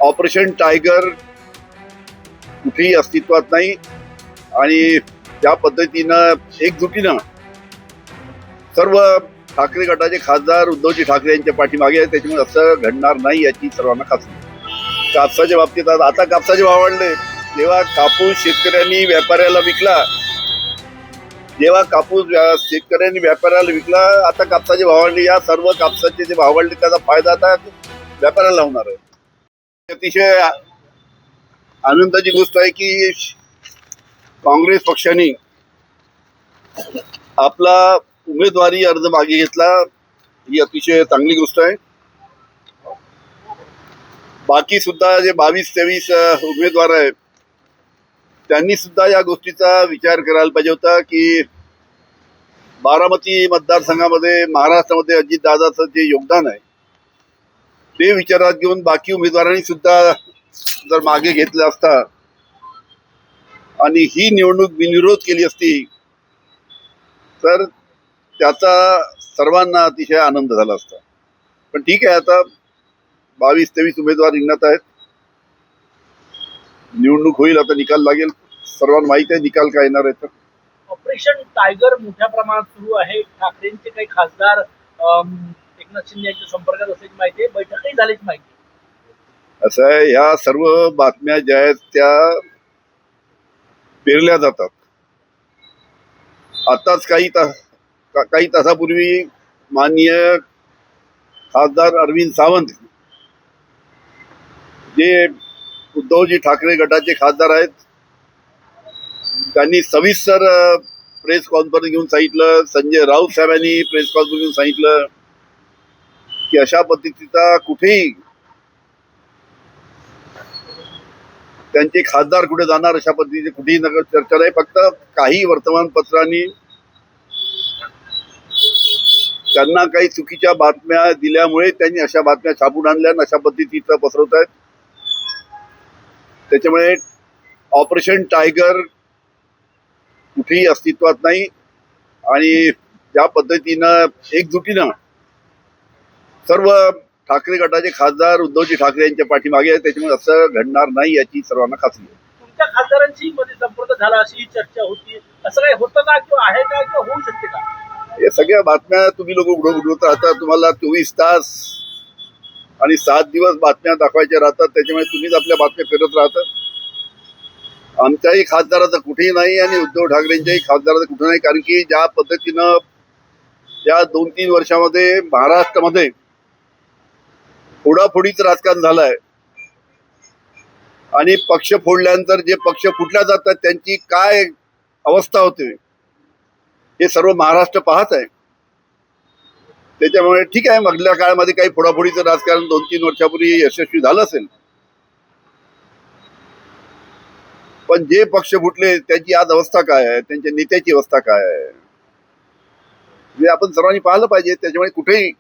Operation tiger कुठेही अस्तित्वात नाही आणि त्या पद्धतीनं एकजुटीनं सर्व ठाकरे गटाचे खासदार उद्धवजी ठाकरे यांच्या पाठीमागे आहे. त्याच्यामुळे असं घडणार नाही याची सर्वांना खात्री. कापसाच्या बाबतीत आता कापसाचे भाव वाढले. जेव्हा कापूस शेतकऱ्यांनी व्यापाऱ्याला विकला, शेतकऱ्यांनी व्यापाऱ्याला विकला, आता कापसाचे भाव वाढले. या सर्व कापसाचे जे भाव वाढले त्याचा फायदा आता व्यापाऱ्याला होणार आहे. अतिशय आनंदाची गोष्ट आहे की काँग्रेस पक्षाने आपला उमेदवारी अर्ज मागे घेतला. ही अतिशय चांगली गोष्ट आहे. बाकी सुद्धा जे 22-23 उमेदवार आहेत त्यांनी सुद्धा या गोष्टीचा विचार करायला पाहिजे होता की बारामती मतदारसंघामध्ये महाराष्ट्रामध्ये अजितदादाचं जे योगदान आहे ते विचारात घेऊन बाकी उमेदवारांनी सुद्धा जर मागे घेतलं असता आणि ही निवडणूक बिनविरोध केली असती तर त्याचा सर्वांना अतिशय आनंद झाला असता. पण ठीक आहे, आता 22-23 उमेदवार रिंगणात आहेत. निवडणूक होईल, आता निकाल लागेल. सर्वांना माहिती आहे निकाल काय येणार आहे. तर ऑपरेशन टायगर मोठ्या प्रमाणात सुरू आहे. ठाकरेंचे काही खासदार एकनाथ शिंदे यांच्या संपर्कात असल्याची माहिती आहे. बैठकही झाल्याची माहिती आहे. असं आहे, ह्या सर्व बातम्या ज्या आहेत त्या पेरल्या जातात. आताच काही तासापूर्वी माननीय खासदार अरविंद सावंत जे उद्धवजी ठाकरे गटाचे खासदार आहेत त्यांनी सविस्तर प्रेस कॉन्फरन्स घेऊन सांगितलं. संजय राऊत साहेबांनी प्रेस कॉन्फरन्स घेऊन सांगितलं की अशा पद्धतीचा कुठेही त्यांचे खासदार कुठे जाणार अशा पद्धतीची कुठेही नगर चर्चा नाही. फक्त काही वर्तमानपत्रांनी त्यांना काही चुकीच्या बातम्या दिल्यामुळे त्यांनी अशा बातम्या छापून आणल्या आणि अशा पद्धतीचं पसरवत आहेत. त्याच्यामुळे ऑपरेशन टायगर कुठेही अस्तित्वात नाही आणि ज्या पद्धतीनं एकजुटीनं सर्व ठाकरे गटाचे खासदार उद्धवजी ठाकरे यांच्या पाठीमागे आहे. त्याच्यामुळे असं घडणार नाही याची सर्वांना खात्री आहे. तुमच्या खासदारांशी मध्ये संपर्क झाला अशी चर्चा होती. असं काही होतं का किंवा आहे का किंवा होऊ शकते का? या सगळ्या बातम्या तुम्ही लोक उडवत राहता. तुम्हाला 24 तास आणि 7 दिवस बातम्या दाखवायच्या राहतात. त्याच्यामुळे तुम्हीच आपल्या बातम्या फिरत राहतात. आमच्याही खासदाराचं कुठेही नाही आणि उद्धव ठाकरेंच्याही खासदाराचं कुठे नाही. कारण की ज्या पद्धतीनं या 2-3 वर्षामध्ये महाराष्ट्रामध्ये फोडाफोडीचं राजकारण झालं आहे आणि पक्ष फोडल्यानंतर जे पक्ष फुटल्या जातात त्यांची काय अवस्था होते हे सर्व महाराष्ट्र पाहत आहे. त्याच्यामुळे ठीक आहे, मधल्या काळामध्ये काही फोडाफोडीचं राजकारण 2-3 वर्षापूर्वी यशस्वी झालं असेल, पण जे पक्ष फुटले त्यांची आज अवस्था काय आहे, त्यांच्या नेत्याची अवस्था काय आहे हे आपण सर्वांनी पाहिलं पाहिजे. त्याच्यामुळे कुठेही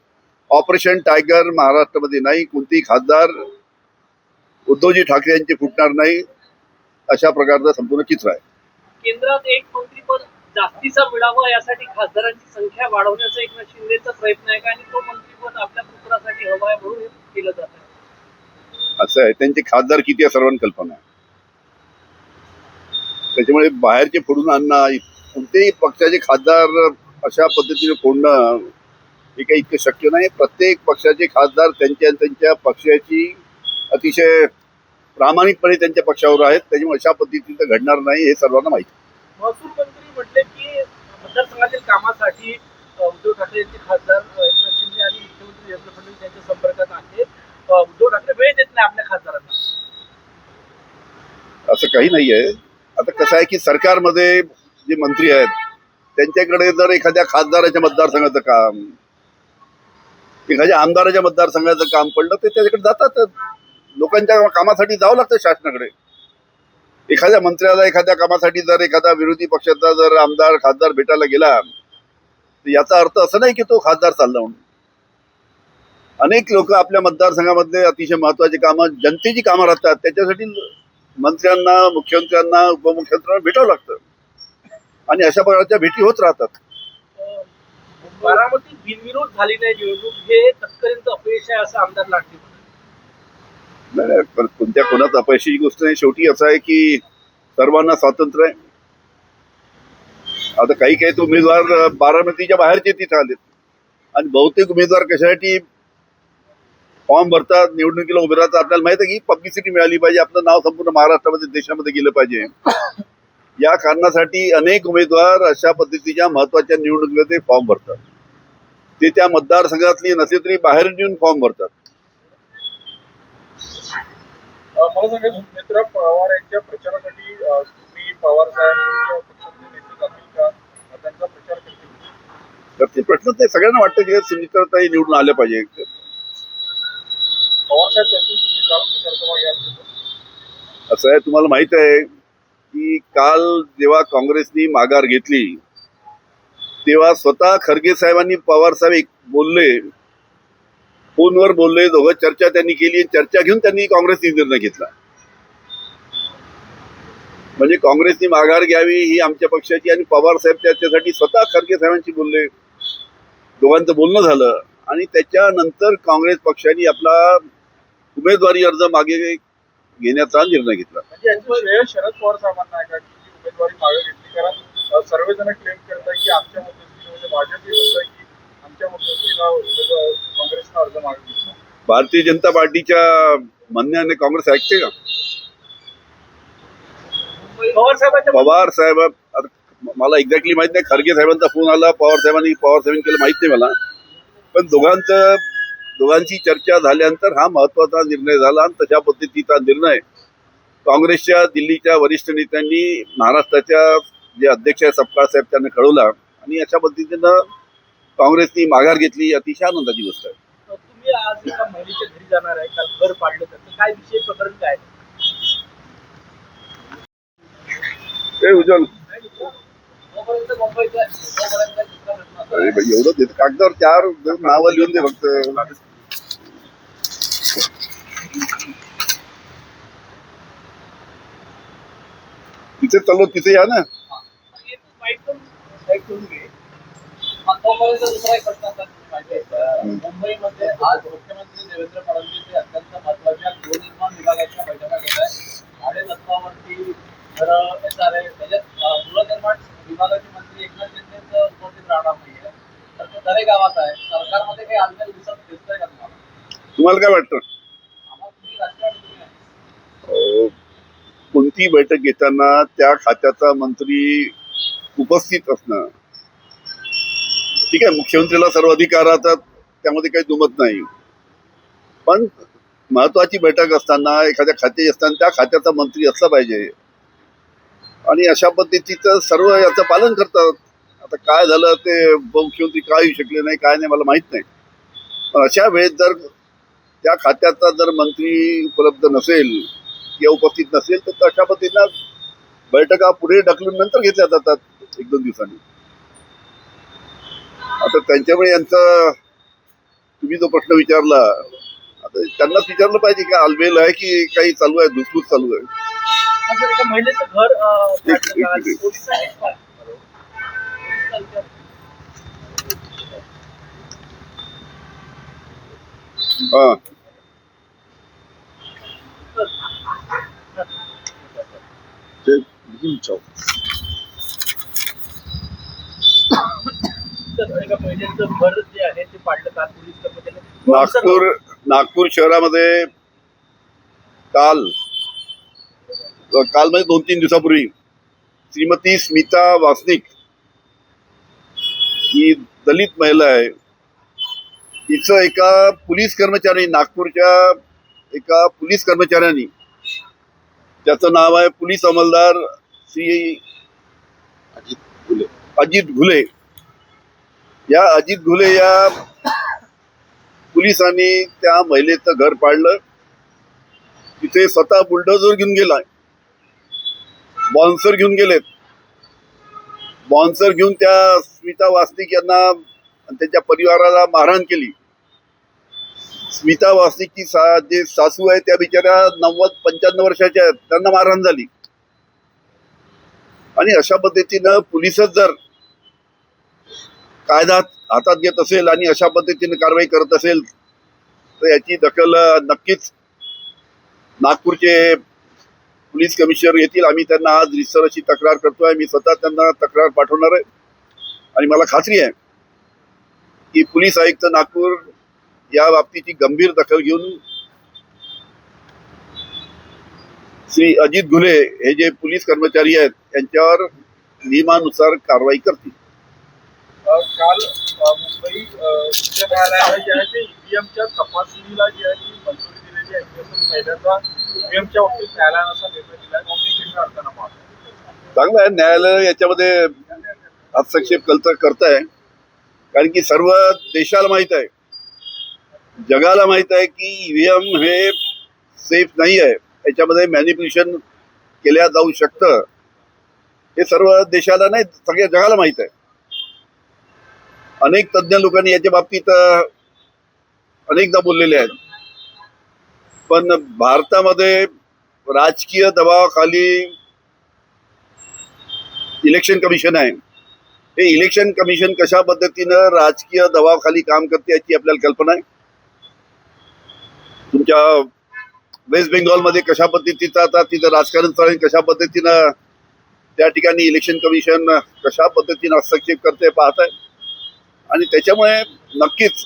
ऑपरेशन टायगर महाराष्ट्रामध्ये नाही. कोणतेही खासदार उद्धवजी ठाकरे यांचे फुटणार नाही अशा प्रकारचं संपूर्ण चित्र आहे. केंद्रात एक मंत्रीपद जास्तीचं मिळावं यासाठी खासदारांची संख्या वाढवण्याचा एकनाथ शिंदेचा प्रयत्न आहे का आणि तो मंत्रीपद आपल्या पुत्रासाठी हवा आहे म्हणून हे केलं जात आहे? असं आहे, त्यांचे खासदार किती आहे सर्वांना कल्पना आहे. त्याच्यामुळे बाहेरचे फोडून आणणं, कोणतेही पक्षाचे खासदार अशा पद्धतीने फोडणं हे काही इतकं शक्य नाही. प्रत्येक पक्षाचे खासदार त्यांच्या पक्षाची अतिशय प्रामाणिकपणे त्यांच्या पक्षावर आहेत. त्याच्यामुळे अशा पद्धतीचं घडणार नाही हे सर्वांना माहिती. महसूल मंत्री म्हटले की मतदारसंघातील कामासाठी उद्धव ठाकरे यांचे खासदार एकनाथ शिंदे आणि मुख्यमंत्री देवेंद्र फडणवीस यांच्या संपर्कात आहेत. उद्धव ठाकरे वेळ देत नाही आपल्या खासदारांना. असं काही नाही आहे. आता कसं आहे की सरकारमध्ये जे मंत्री आहेत त्यांच्याकडे जर एखाद्या खासदाराच्या मतदारसंघाचं काम, एखाद्या आमदाराच्या मतदारसंघाचं काम पडलं तर त्याच्याकडे जातात. लोकांच्या कामासाठी जावं लागतं शासनाकडे. एखाद्या मंत्र्याला एखाद्या कामासाठी जर एखादा विरोधी पक्षाचा जर आमदार खासदार भेटायला गेला तर याचा अर्थ असं नाही की तो खासदार चालला म्हणून. अनेक लोक आपल्या मतदारसंघामध्ये अतिशय महत्वाची कामं, जनतेची कामं राहतात, त्याच्यासाठी मंत्र्यांना, मुख्यमंत्र्यांना, उपमुख्यमंत्र्यांना भेटावं लागतं आणि अशा प्रकारच्या भेटी होत राहतात. बारामतीत बिनविरोध झाली नाही निवडणूक, हे तत्कालीनचं अपयश आहे असं आमदार लाटले. नाही नाही, पण कोणत्या कोणाच अपयशाची गोष्ट नाही. शेवटी असं आहे की सर्वांना स्वातंत्र्य आहे. आता काही काही तर उमेदवार बारामतीच्या बाहेरचे तिथे आलेत आणि बहुतेक उमेदवार कशासाठी फॉर्म भरतात, निवडणुकीला उभे राहतात. आपल्याला माहित आहे की पब्लिसिटी मिळाली पाहिजे, आपलं नाव संपूर्ण महाराष्ट्रामध्ये देशामध्ये गेलं पाहिजे. या कारणासाठी अनेक उमेदवार अशा पद्धतीच्या महत्वाच्या निवडणुकीमध्ये फॉर्म भरतात. ते त्या मतदारसंघातली नसले तरी बाहेर येऊन फॉर्म भरतात. मला सांगा सुमित्रा पवार यांच्या प्रचारासाठी तुम्ही पवार साहेब पक्षाचे नेते जातील का त्यांचा प्रचार करतील? तर ते प्रश्न ते सगळ्यांना वाटतं की सुमित्राताई निवडून आल्या पाहिजे. पवार साहेब त्यांनी तुम्ही काल प्रचार सभा घ्याल? असं आहे, तुम्हाला माहित आहे की काल जेव्हा काँग्रेसनी माघार घेतली तेव्हा स्वतः खरगे साहेबांनी पवार साहेब बोलले, फोनवर बोलले, दोघं चर्चा त्यांनी केली. चर्चा घेऊन त्यांनी काँग्रेसने निर्णय घेतला. म्हणजे काँग्रेसनी माघार घ्यावी ही आमच्या पक्षाची आणि पवार साहेब त्याच्यासाठी स्वतः खरगे साहेबांशी बोलले. दोघांचं बोलणं झालं आणि त्याच्यानंतर काँग्रेस पक्षाने आपला उमेदवारी अर्ज मागे घेण्याचा निर्णय घेतला. म्हणजे याचं श्रेय शरद पवार साहेबांना आहे का की उमेदवारी मागे घेतली? कारण सर्वजण क्लेम करत आहे की आमच्या मध्यस्थीने म्हणजे भाजप म्हणत आहे की आमच्या मध्यस्थीला काँग्रेसचा अर्ज मागे घेतला. भारतीय जनता पार्टीच्या म्हणण्याने काँग्रेस ऐकते का? पवार साहेब आता मला एक्झॅक्टली माहित नाही. खरगे साहेबांचा फोन आला, पवार साहेबांनी केलं माहित नाही मला. पण दोघांची चर्चा झाल्यानंतर हा महत्वाचा निर्णय झाला आणि तशा पद्धतीचा निर्णय काँग्रेसच्या दिल्लीच्या वरिष्ठ नेत्यांनी महाराष्ट्राच्या जे अध्यक्ष आहे सपकाळ साहेब त्यांना कळवला आणि अशा पद्धतीनं काँग्रेसनी माघार घेतली. अतिशय आनंदाची गोष्ट आहे. तुम्ही आज एका महिलेच्या घरी जाणार आहे, काल घर पाडलं, त्याचं काय विषय प्रकरण काय? ए उज्ज्वल, मुंबईचं अरे भाई एवढं देत कागदावर 4 नावं लिहून दे फक्त. तिथे चाललो, तिथे या ना. मुंबईमध्ये आज मुख्यमंत्री देवेंद्र फडणवीस हे अत्यंत महत्वाच्या गृहनिर्माण विभागाच्या बैठका घेत आहेत. भाडेतत्वावरती तर SRA त्याच्यात गृहनिर्माण विभागाचे मंत्री एकनाथ शिंदे उपस्थित राहणार नाहीये. तर ते दरेगावात आहे. सरकारमध्ये काही हालचाल दिसतंय का तुम्हाला? तुम्हाला काय वाटतं? आम्हाला तुम्ही राजकारणी कोणती बैठक घेताना त्या खात्याचा मंत्री उपस्थित असणं ठीक आहे. मुख्यमंत्र्याला सर्व अधिकार राहतात, त्यामध्ये काही दुमत नाही. पण महत्वाची बैठक असताना एखाद्या खात्याची असताना त्या खात्याचा मंत्री असला पाहिजे आणि अशा पद्धतीचं सर्व याचं पालन करतात. आता काय झालं ते मुख्यमंत्री काय येऊ शकले नाही काय नाही मला माहित नाही. पण अशा वेळेस जर त्या खात्याचा जर मंत्री उपलब्ध नसेल किंवा उपस्थित नसेल तर अशा पद्धतीनं बैठका पुढे ढकलून नंतर घेतल्या जातात 1-2 दिवसांनी. आता त्यांच्यामुळे यांचा तुम्ही जो प्रश्न विचारला आता त्यांनाच विचारलं पाहिजे की आलबेल आहे की काही चालू आहे, धुसफूस चालू आहे. एका महिलेचं घर हा एका महिलेचं घर जे आहे ते पाडलं काल पोलीस कर्मचाऱ्यांनी. नागपूर शहरामध्ये काल म्हणजे 2-3 दिवसापूर्वी श्रीमती स्मिता वासनिक ही दलित महिला आहे. तिचं एका पोलीस कर्मचारी नागपूरच्या एका पोलीस कर्मचाऱ्यांनी त्याचं नाव आहे पोलीस अंमलदार श्री अजित घुले. या अजित घुले या पोलिसांनी त्या महिलेचं घर पाडलं. तिथे स्वतः बुलडोझर घेऊन गेलाय, बॉन्सर घेऊन गेलेत. बॉन्सर घेऊन त्या स्मिता वासनिक यांना त्यांच्या परिवाराला मारहाण केली. स्मिता वासनिकची जे सासू आहे त्या बिचाऱ्या 90-95 वर्षाच्या आहेत, त्यांना मारहाण झाली. आणि अशा पद्धतीनं पोलिसच जर कायदा हातात घेत असेल आणि अशा पद्धतीने कारवाई करत असेल तर याची दखल नक्कीच नागपूरचे पोलीस कमिशनर येतील, आम्ही त्यांना आज रिसर अशी तक्रार करतोय. मी स्वतः त्यांना तक्रार पाठवणार आहे आणि मला खात्री आहे की पोलीस आयुक्त नागपूर या बाबतीची गंभीर दखल घेऊन श्री अजित घुले हे जे पोलीस कर्मचारी आहेत यांच्यावर नियमानुसार कारवाई करतील. काल मुंबई उच्च न्यायालयाने जे आहे ते ईव्हीएमच्या तपासणीला जी आहे ती मंजुरी दिलेली आहे. पहिल्यांदा ईव्हीएमच्या बाबतीत न्यायालयानं असा निर्णय दिला आहे. अर्थानं पाहतो चांगलं आहे, न्यायालय याच्यामध्ये हस्तक्षेप करत आहे, कारण की सर्व देशाला माहित आहे, जगाला माहित आहे की ईव्हीएम हे सेफ नाही आहे, याच्यामध्ये मॅनिप्युलेशन केल्या जाऊ शकतं. हे सर्व देशाला नाही, सगळ्या जगाला माहित आहे. अनेक तज्ज्ञ लोकांनी याच्या बाबतीत अनेकदा बोललेले आहेत. पण भारतामध्ये राजकीय दबावाखाली इलेक्शन कमिशन आहे. हे इलेक्शन कमिशन कशा पद्धतीनं राजकीय दबावाखाली काम करते याची आपल्याला कल्पना आहे. तुमच्या वेस्ट बेंगॉलमध्ये कशा पद्धतीचं आता तिथं राजकारण चालू आहे, कशा पद्धतीनं त्या ठिकाणी इलेक्शन कमिशन कशा पद्धतीनं हस्तक्षेप करते पाहत आहे. आणि त्याच्यामुळे नक्कीच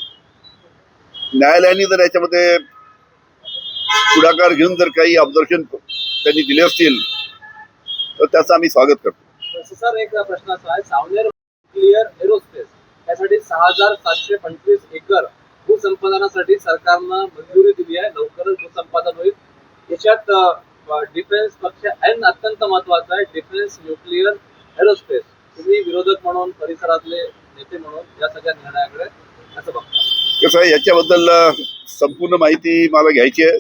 न्यायालयाने जर याच्यामध्ये पुढाकार घेऊन जर काही ऑब्झर्वेशन त्यांनी दिले असतील तर त्याचं आम्ही स्वागत करतो. सर, एक प्रश्न असा आहे, सावनेर क्लिअर एरोस्पेस यासाठी 6,725 एकर भूसंपादनासाठी सरकारनं मंजुरी दिली आहे. लवकरच भूसंपादन होईल. याच्यात डिफेन्स पक्ष अत्यंत महत्वाचा आहे. Defence, nuclear, aerospace. तुम्ही विरोधक म्हणून, परिसरातले नेते म्हणून या सगळ्या निर्णयाकडे असं बघता? कसं आहे, याच्याबद्दल संपूर्ण माहिती मला घ्यायची आहे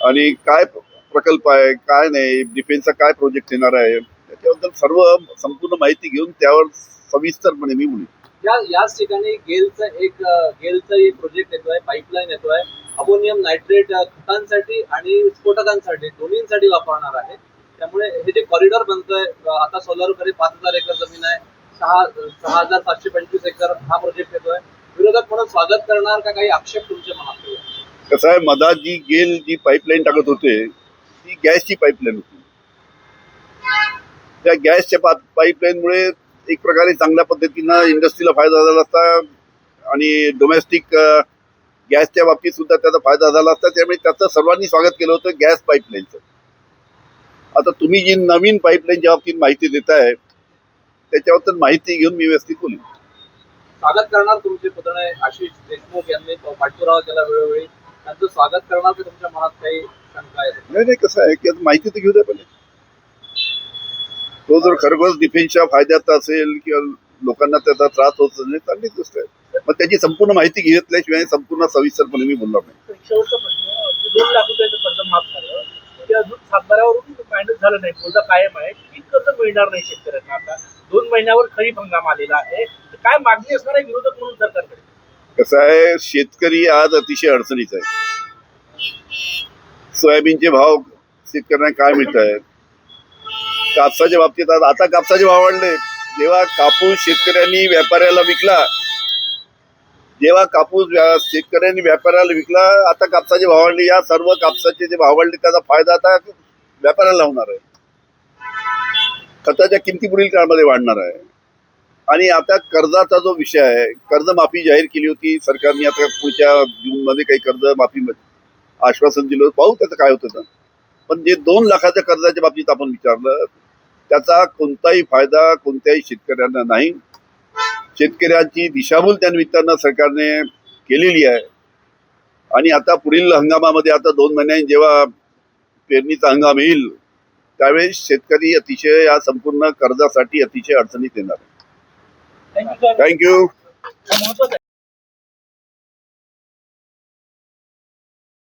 आणि काय प्रकल्प आहे, काय नाही, डिफेन्सचा काय प्रोजेक्ट येणार आहे, त्याच्याबद्दल सर्व संपूर्ण माहिती घेऊन त्यावर सविस्तरपणे मी बोलू. याच ठिकाणी गेलचा एक प्रोजेक्ट येतोय, पाईपलाईन येतोय, अमोनियम नायट्रेट खतांसाठी आणि स्फोटकांसाठी दोन्हींसाठी वापरणार आहे. त्यामुळे हे जे कॉरिडॉर बनतोय, आता सोलारकडे 5,000 एकर जमीन आहे, 6,725 एकर हा प्रोजेक्ट येतोय. विरोधक म्हणून स्वागत करणार का काही आक्षेप तुमच्या मनात येईल? कसं आहे, मधात जी पाईपलाईन टाकत होते ती गॅसची पाईपलाईन होती. त्या गॅसच्या पाईपलाईनमुळे एक प्रकारे चांगल्या पद्धतीनं इंडस्ट्रीला फायदा झाला असता आणि डोमेस्टिक गॅसच्या बाबतीत सुद्धा त्याचा फायदा झाला असता. त्यामुळे त्याचं सर्वांनी स्वागत केलं होतं गॅस पाईपलाईनचं. आता तुम्ही जी नवीन पाईपलाईनच्या बाबतीत माहिती देताय त्याच्याबद्दल माहिती घेऊन मी व्यवस्थित बोलू. स्वागत करणार तुमचे पुतणे आशिष देशमुख यांनी पाठपुरावा केला वेळोवेळी, त्यांचं स्वागत करणार की तुमच्या मनात काही शंका आहे? नाही, कसं आहे की आता माहिती तर घेऊ द्या पहिले. तो जर खरोखरच डिफेन्सच्या फायद्यात असेल किंवा लोकांना त्याचा त्रास होत असेल चांगलीच गोष्ट आहे. मग त्याची संपूर्ण माहिती घेतल्याशिवाय संपूर्ण सविस्तरपणे मी बोलणार नाही. शेवटचा प्रश्न, 2 लाख रुपयाचं कर्ज माफ झालं ते अजून सातबाऱ्यावरून मायनस झालं नाही, मुद्दा कायम आहे. पीक कर्ज मिळणार नाही शेतकऱ्यांना. आता 2 महिन्यावर खरीप हंगाम आलेला आहे, काय मागणी असणार आहे विरोधक म्हणून सरकारकडे? कसं आहे, शेतकरी आज अतिशय अडचणीचा आहे. सोयाबीनचे भाव शेतकऱ्यांना काय मिळत आहेत, कापसाच्या बाबतीत आता कापसाचे भाव वाढले. जेव्हा कापूस शेतकऱ्यांनी व्यापाऱ्याला विकला, शेतकऱ्यांनी व्यापाऱ्याला विकला, आता कापसाचे भाव वाढले. या सर्व कापसाचे जे भाव वाढले त्याचा फायदा आता व्यापाऱ्याला होणार आहे. खताच्या किमती पुढील काळामध्ये वाढणार आहे. आणि आता कर्जाचा जो विषय आहे, कर्जमाफी जाहीर केली होती सरकारने. आता पुढच्या जूनमध्ये काही कर्जमाफी आश्वासन दिलं, पाहू त्याचं काय होतं. पण जे 2 लाखाच्या कर्जाच्या बाबतीत आपण विचारलं त्याचा कोणताही फायदा कोणत्याही शेतकऱ्यांना नाही. शेतकऱ्यांची दिशाभूल त्या निमित्तानं सरकारने केलेली आहे. आणि आता पुढील हंगामामध्ये आता 2 महिन्यांनी जेव्हा पेरणीचा हंगाम येईल त्यावेळेस शेतकरी अतिशय या संपूर्ण कर्जासाठी अतिशय अडचणीत येणार आहे. थँक्यू. थँक्यू. महत्वाचं आहे.